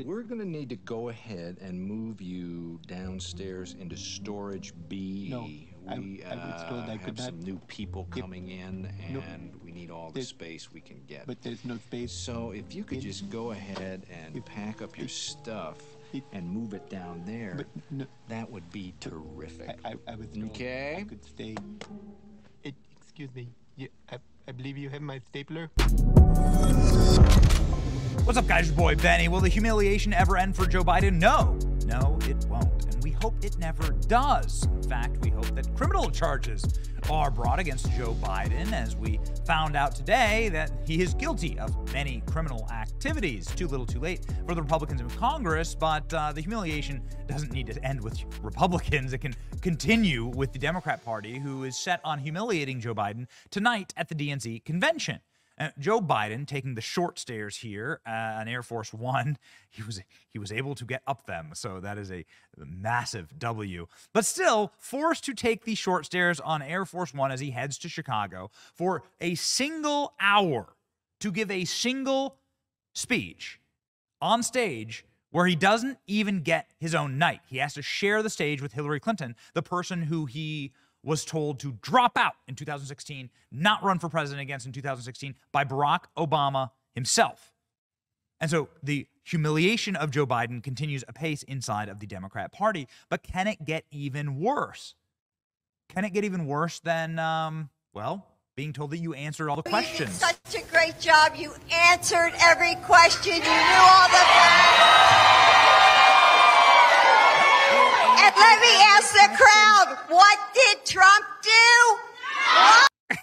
We're going to need to go ahead and move you downstairs into storage B. No, I was told I could have not. some new people Yep. coming in, No, and we need all the space we can get. but there's no space. So if you could just go ahead and pack up your stuff and move it down there, But no, that would be terrific. I was told Okay. I could stay. Excuse me. I believe you have my stapler. What's up, guys? Your boy Benny. Will the humiliation ever end for Joe Biden? No, it won't. And we hope it never does. In fact, we hope that criminal charges are brought against Joe Biden, as we found out today that he is guilty of many criminal activities. Too little, too late for the Republicans in Congress, but the humiliation doesn't need to end with Republicans. It can continue with the Democrat Party, who is set on humiliating Joe Biden tonight at the DNC convention. Joe Biden taking the short stairs here on Air Force One. He was able to get up them, so that is a massive W. But still, forced to take the short stairs on Air Force One as he heads to Chicago for a single hour to give a single speech on stage where he doesn't even get his own night. He has to share the stage with Hillary Clinton, the person who he was told to drop out in 2016, not run for president against in 2016 by Barack Obama himself. And so the humiliation of Joe Biden continues apace inside of the Democrat Party. But can it get even worse? Can it get even worse than, well, being told that you answered all the questions? You did such a great job. You answered every question. You knew all the... And let me ask the crowd, what did Trump do?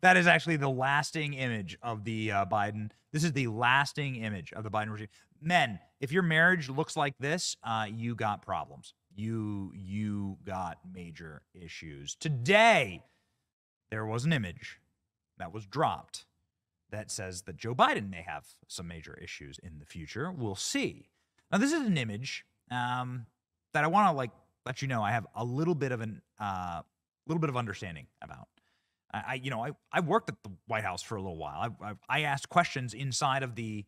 That is actually the lasting image of the Biden. This is the lasting image of the Biden regime. Men, if your marriage looks like this, you got problems. You got major issues. Today, there was an image that was dropped that says that Joe Biden may have some major issues in the future. We'll see. Now, this is an image that I want to let you know I have a little bit of understanding about. I worked at the White House for a little while. I asked questions inside of the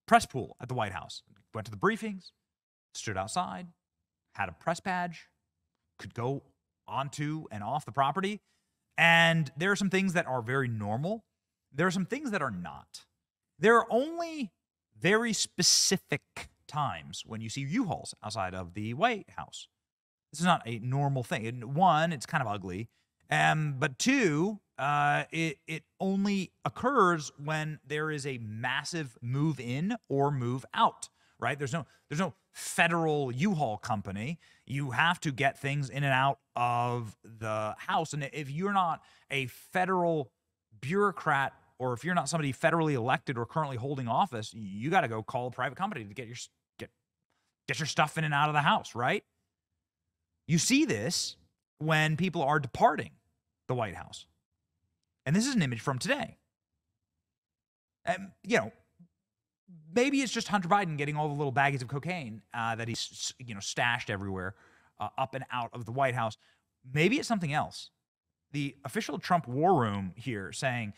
press pool at the White House. Went to the briefings, stood outside, had a press badge, could go onto and off the property. And there are some things that are very normal. There are some things that are not. There are only very specific times when you see U-Hauls outside of the White House. This is not a normal thing. One, it's kind of ugly. But two, it only occurs when there is a massive move in or move out, right? There's no federal U-Haul company. You have to get things in and out of the house. And if you're not a federal bureaucrat, or if you're not somebody federally elected or currently holding office, you got to go call a private company to get your stuff in and out of the house, right? You see this when people are departing the White House. And this is an image from today. Maybe it's just Hunter Biden getting all the little baggies of cocaine that he's stashed everywhere up and out of the White House. Maybe it's something else. The official Trump war room here saying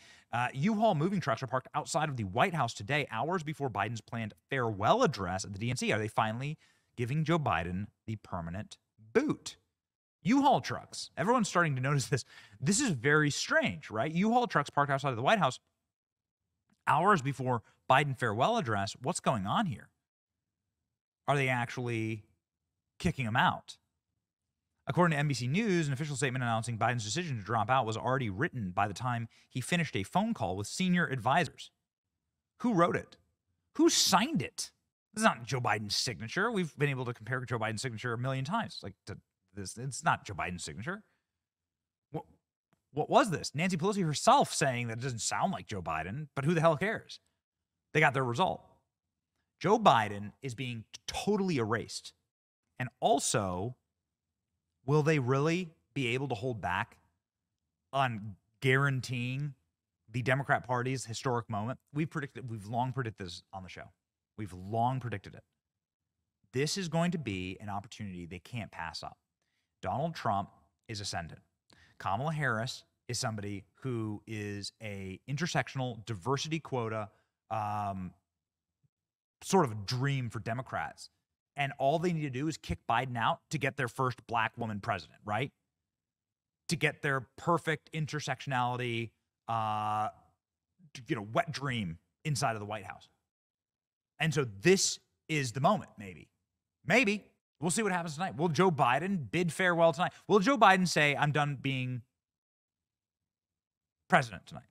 U-Haul moving trucks are parked outside of the White House today, hours before Biden's planned farewell address at the DNC. Are they finally giving Joe Biden the permanent boot? U-Haul trucks. Everyone's starting to notice this. This is very strange, right? U-Haul trucks parked outside of the White House hours before Biden farewell address. What's going on here? Are they actually kicking him out? According to NBC News, an official statement announcing Biden's decision to drop out was already written by the time he finished a phone call with senior advisors. Who wrote it? Who signed it? This is not Joe Biden's signature. We've been able to compare Joe Biden's signature a million times. It's not Joe Biden's signature. What was this? Nancy Pelosi herself saying that it doesn't sound like Joe Biden, but who the hell cares? They got their result. Joe Biden is being totally erased. And also, will they really be able to hold back on guaranteeing the Democrat Party's historic moment? We've long predicted this on the show. We've long predicted it. This is going to be an opportunity they can't pass up. Donald Trump is ascendant. Kamala Harris is somebody who is a intersectional diversity quota sort of a dream for Democrats. And all they need to do is kick Biden out to get their first black woman president, right? To get their perfect intersectionality, wet dream inside of the White House. And so this is the moment, maybe. Maybe. We'll see what happens tonight. Will Joe Biden bid farewell tonight? Will Joe Biden say, I'm done being president tonight?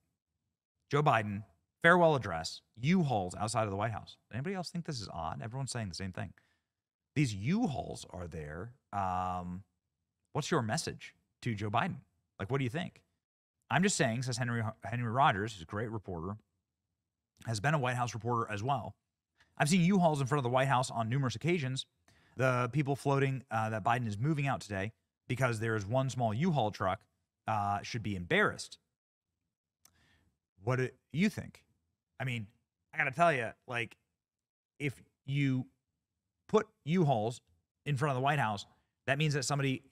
Joe Biden, farewell address, U-Hauls outside of the White House. Anybody else think this is odd? Everyone's saying the same thing. These U-Hauls are there. What's your message to Joe Biden? Like, what do you think? I'm just saying, says Henry Rogers, who's a great reporter, has been a White House reporter as well. I've seen U-Hauls in front of the White House on numerous occasions. The people floating that Biden is moving out today because there is one small U-Haul truck should be embarrassed. What do you think? I mean, I got to tell you, like, if you put U-Hauls in front of the White House, that means that somebody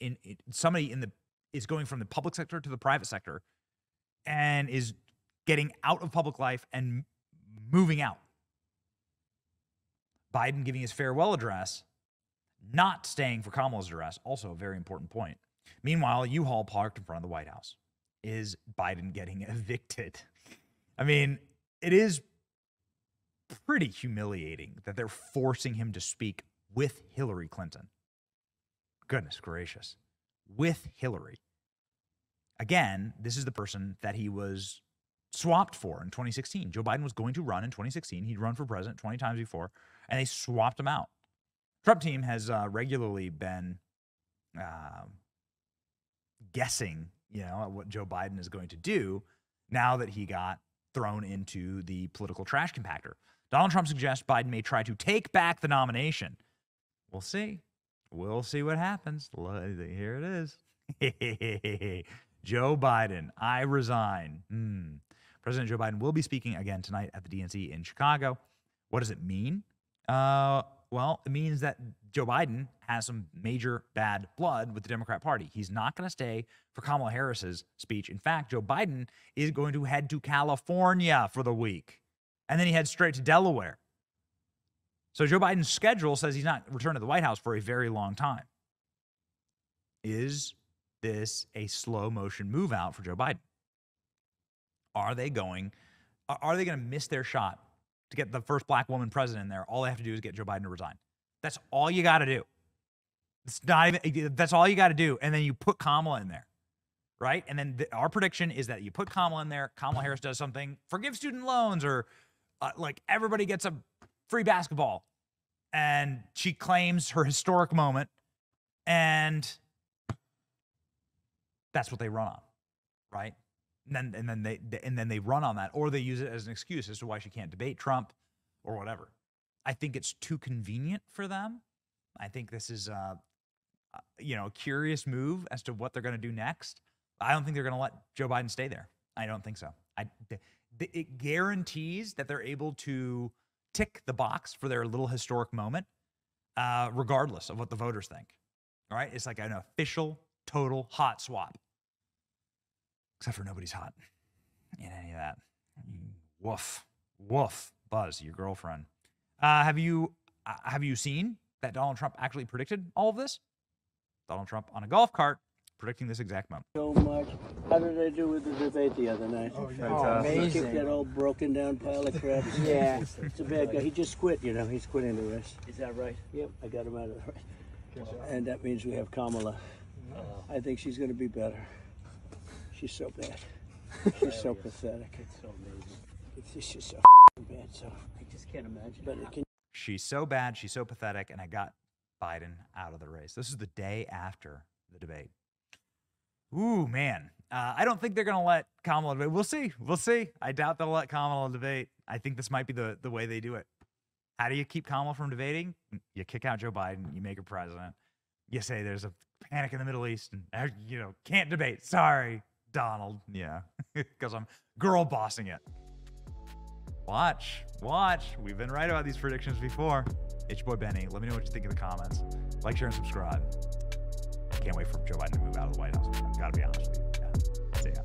is going from the public sector to the private sector and is getting out of public life and moving out. Biden giving his farewell address, not staying for Kamala's address, also a very important point. Meanwhile, U-Haul parked in front of the White House. Is Biden getting evicted? I mean, it is pretty humiliating that they're forcing him to speak with Hillary Clinton. Goodness gracious. With Hillary. Again, this is the person that he was swapped for in 2016. Joe Biden was going to run in 2016. He'd run for president 20 times before, and they swapped him out. Trump team has regularly been guessing, what Joe Biden is going to do now that he got thrown into the political trash compactor. Donald Trump suggests Biden may try to take back the nomination. We'll see. We'll see what happens. Here it is. Joe Biden, I resign. President Joe Biden will be speaking again tonight at the DNC in Chicago. What does it mean? Well, it means that Joe Biden has some major bad blood with the Democrat Party. He's not going to stay for Kamala Harris's speech. In fact, Joe Biden is going to head to California for the week, and then he heads straight to Delaware. So Joe Biden's schedule says he's not returning to the White House for a very long time. Is this a slow motion move out for Joe Biden? Are they going to miss their shot to get the first black woman president in there? All they have to do is get Joe Biden to resign. That's all you got to do. It's not even, that's all you got to do. And then you put Kamala in there, right? And then our prediction is that you put Kamala in there, Kamala Harris does something, forgive student loans, or like everybody gets a free basketball, and she claims her historic moment, and that's what they run on, right? And then they run on that, or they use it as an excuse as to why she can't debate Trump or whatever. I think it's too convenient for them. I think this is a curious move as to what they're going to do next. I don't think they're going to let Joe Biden stay there. I don't think so. It guarantees that they're able to tick the box for their little historic moment, regardless of what the voters think. All right? It's like an official, total hot swap. Except for nobody's hot in any of that. Woof. Woof. Buzz, your girlfriend. Have you seen that Donald Trump actually predicted all of this? Donald Trump on a golf cart predicting this exact moment. So much. How did I do with the debate the other night? Oh, fantastic. He kicked that old broken down pile of crap. Yeah. It's a bad guy. He just quit, He's quitting the race. Is that right? Yep, I got him out of the race. And that means we have Kamala. I think she's going to be better. She's so bad. She's so pathetic. It's so amazing. It's just so bad. So I just can't imagine. But she's so bad. She's so pathetic. And I got Biden out of the race. This is the day after the debate. Ooh, man. I don't think they're going to let Kamala debate. We'll see. We'll see. I doubt they'll let Kamala debate. I think this might be the way they do it. How do you keep Kamala from debating? You kick out Joe Biden. You make her president. You say there's a panic in the Middle East and, can't debate. Sorry, Donald. Yeah, because I'm girl bossing it. Watch. We've been right about these predictions before. It's your boy Benny. Let me know what you think in the comments. Like, share, and subscribe. Can't wait for Joe Biden to move out of the White House. I've got to be honest with you. Yeah. See ya.